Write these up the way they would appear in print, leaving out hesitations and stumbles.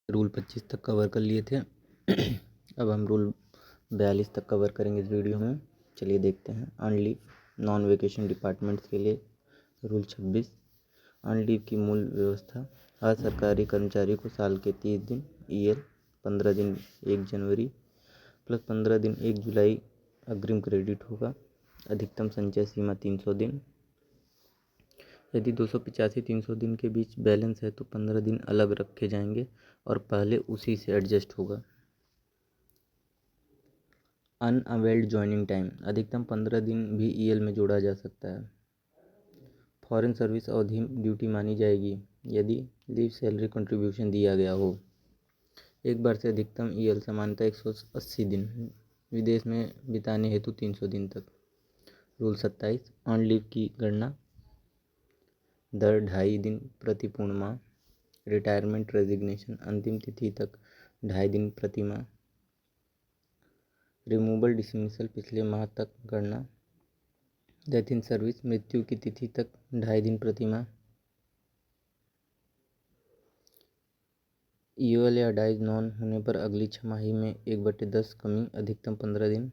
Rule 25 तक cover कर लिए थे। अब हम रूल 42 तक कवर करेंगे इस वीडियो में। चलिए देखते हैं। अन लीव नॉन वेकेशन डिपार्टमेंट्स के लिए रूल 26। अन लीव की मूल व्यवस्था। हर सरकारी कर्मचारी को साल के 30 दिन EL 15 दिन 1 जनवरी प्लस 15 दिन 1 जुलाई अग्रिम क्रेडिट होगा। अधिकतम संचय सीमा 300 दिन। यदि 285-300 दिन के बीच बैलेंस है तो 15 दिन अलग रखे जाएंगे और पहले उसी से एडजस्ट होगा। Unavailed joining time. अधिकतम 15 दिन भी EL में जोड़ा जा सकता है। फॉरेन सर्विस अवधि ड्यूटी मानी जाएगी यदि लीव सैलरी कंट्रीब्यूशन दिया गया हो। एक बार से अधिकतम EL सामान्यतः 180 दिन, विदेश में बिताने हेतु 300 दिन तक। रूल 27। ऑन लीव की गणना दर 2.5 दिन प्रति पूर्ण माह। रिटायरमेंट रेजिग्नेशन अंतिम तिथि तक 2.5 दिन प्रति माह। रिमूवल डिसमिसल पिछले माह तक गणना। डेथ इन सर्विस मृत्यु की तिथि तक 2.5 दिन प्रति माह। EOL या डाइज नॉन होने पर अगली छमाही में 1/10 कमी, अधिकतम 15 दिन।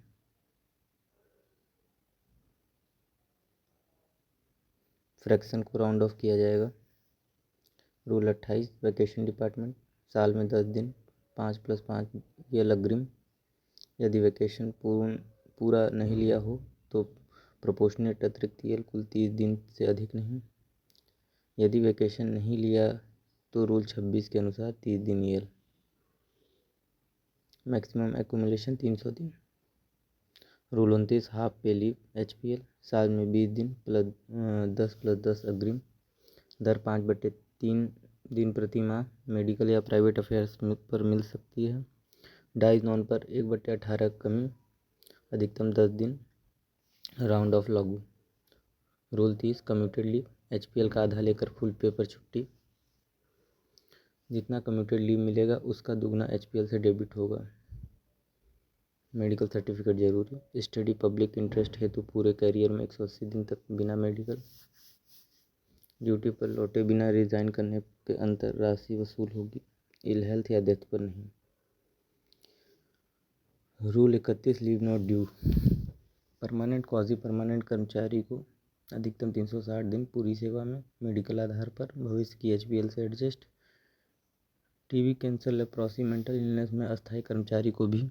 फ्रैक्शन को राउंड ऑफ किया जाएगा। रूल 28। वैकेशन डिपार्टमेंट साल में 10 दिन 5 + 5 EL अग्रिम। यदि वैकेशन पूरा नहीं लिया हो तो प्रोपोर्शनेट अतिरिक्त EL कुल 30 दिन से अधिक नहीं। यदि वैकेशन नहीं लिया तो रूल 26 के अनुसार 30 दिन EL। मैक्सिमम एक्यूमुलेशन 300 दिन। रूल 29। हाफ पे लीव HPL साल में 20 दिन प्लस 10 + 10 अग्रिम। दर 5/3 दिन प्रति माह। मेडिकल या प्राइवेट अफेयर्स पर मिल सकती है। डाइज नॉन पर 1/18 कमी, अधिकतम 10 दिन। राउंड ऑफ लागू। रूल 30। कम्यूटेड लीव HPL का आधा लेकर फुल पे पर छुट्टी। जितना कम्यूटेड लीव मिलेगा उसका दुगना HPL से डेबिट होगा। मेडिकल सर्टिफिकेट जरूरी। स्टडी पब्लिक इंटरेस्ट हेतु पूरे कैरियर में 180 दिन तक बिना मेडिकल। ड्यूटी पर लौटे बिना रिजाइन करने पे अंतर राशि वसूल होगी, इल हेल्थ या डेथ पर नहीं। Rule 31। Leave not due. Permanent quasi permanent कर्मचारी को अधिकतम 360 दिन पूरी सेवा में मेडिकल आधार पर भविष्य की HPL से adjust. TB, cancer, leprosy, mental illness में अस्थायी कर्मचारी को भी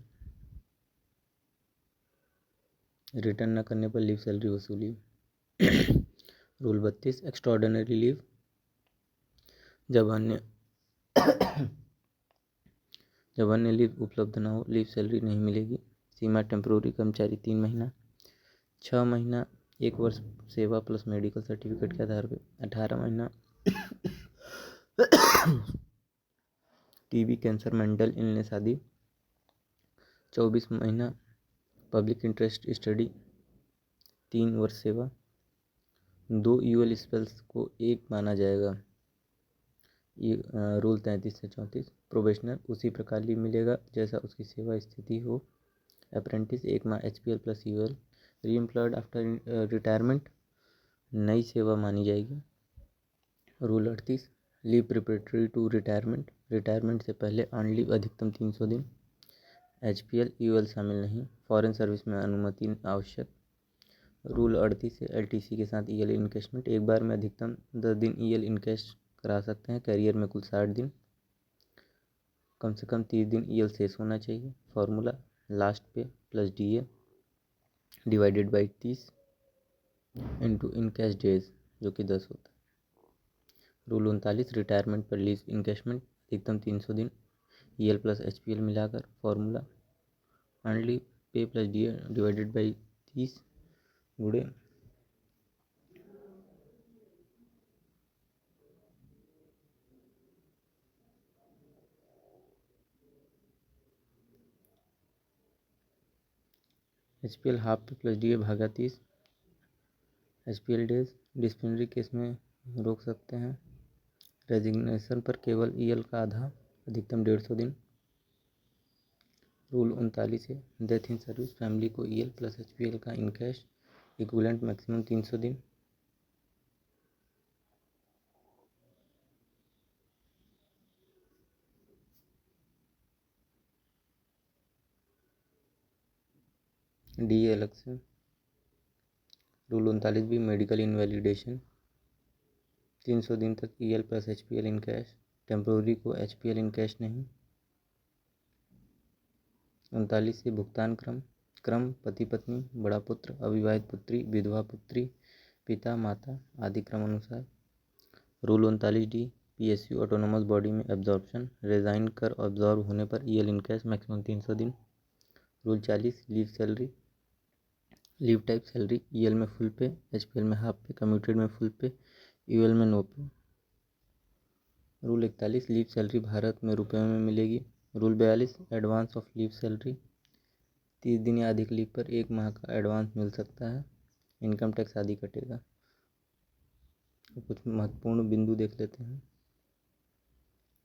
रिटर्न न करने पर लीव सैलरी वसूली। रूल 32। एक्स्ट्राऑर्डिनरी लीव जब अन्य लीव उपलब्ध न हो लीव सैलरी नहीं मिलेगी। सीमा टेम्प्रोरी कर्मचारी 3 महीना, 6 महीना 1 वर्ष सेवा प्लस मेडिकल सर्टिफिकेट के आधार पर 18 महीना। टीबी, कैंसर, मेंटल इलनेस आदि 24 महीना। पब्लिक इंटरेस्ट स्टडी 3 वर्ष सेवा। 2 EOL स्पेल्स को 1 माना जाएगा। रूल 33 से 34। प्रोबेशनर उसी प्रकार लीव मिलेगा जैसा उसकी सेवा स्थिति हो। अप्रेंटिस 1 माह HPL + EOL। Reemployed after retirement नई सेवा मानी जाएगी। Rule 38। Leave preparatory to retirement. Retirement से पहले ऑन लीव अधिकतम 300 दिन। HPL EOL शामिल नहीं। फॉरेन सर्विस में अनुमति आवश्यक। रूल 38 से LTC के साथ EL इनकेशमेंट। एक बार में अधिकतम 10 दिन EL इनकेश करा सकते हैं। कैरियर में कुल 60 दिन। कम से कम 30 दिन EL शेष होना चाहिए। फॉर्मूला लास्ट पे + DA divided by 30 into encash days जो कि 10 होता है। रूल 39। रिटायरमेंट पर लीव इनकेशमेंट अधिकतम 300 दिन EL + HPL मिलाकर। फॉर्मूला अर्नली पे + DA डिवाइडेड बाई 30 गुणे HPL हाफ पे + DA भागा 30। HPL डेज डिसिप्लिनरी केस में रोक सकते हैं। रेजिग्नेशन पर केवल EL का आधा, अधिकतम 150 दिन। रूल 39 है। डेथ इन सर्विस फैमिली को EL + HPL का इनकैश इक्विवेलेंट मैक्सिमम 300 दिन। डी अलग से। रूल 39 भी मेडिकल इनवैलिडेशन 300 दिन तक EL plus HPL in cash, temporary को HPL इन कैश नहीं। 39 से भुगतान क्रम पति पत्नी, बड़ा पुत्र, अविवाहित पुत्री, विधवा पुत्री, पिता माता आदि क्रम अनुसार। Rule 39D PSU autonomous body में एब्जॉर्प्शन रिजाइन कर ऑब्जॉर्व होने पर EL इन कैश मैक्सिमम 300 दिन। Rule 40 leave salary, leave type salary, EL में फुल पे, HPL में हाफ पे, कम्यूटेड में फुल पे, UL में नो पे। रूल 41 लीव सैलरी भारत में रुपयों में मिलेगी। Rule 42 advance of leave salary 30 दिन या अधिक लीव पर 1 माह का एडवांस मिल सकता है, इनकम टैक्स आदि कटेगा। कुछ महत्वपूर्ण बिंदु देख लेते हैं।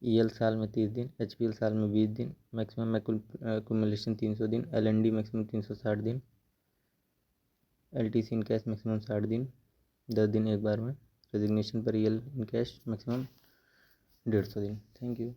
EL साल में 30 दिन, HPL साल में 20 दिन, मैक्सिमम एक्यूमुलेशन 300 दिन, LND मैक्सिमम 360 दिन, LTC इन कैश मैक्सिमम 60 दिन, 10 दिन एक बार में। रेजिग्नेशन पर EL इन कैश मैक्सिमम 150 दिन। Thank you.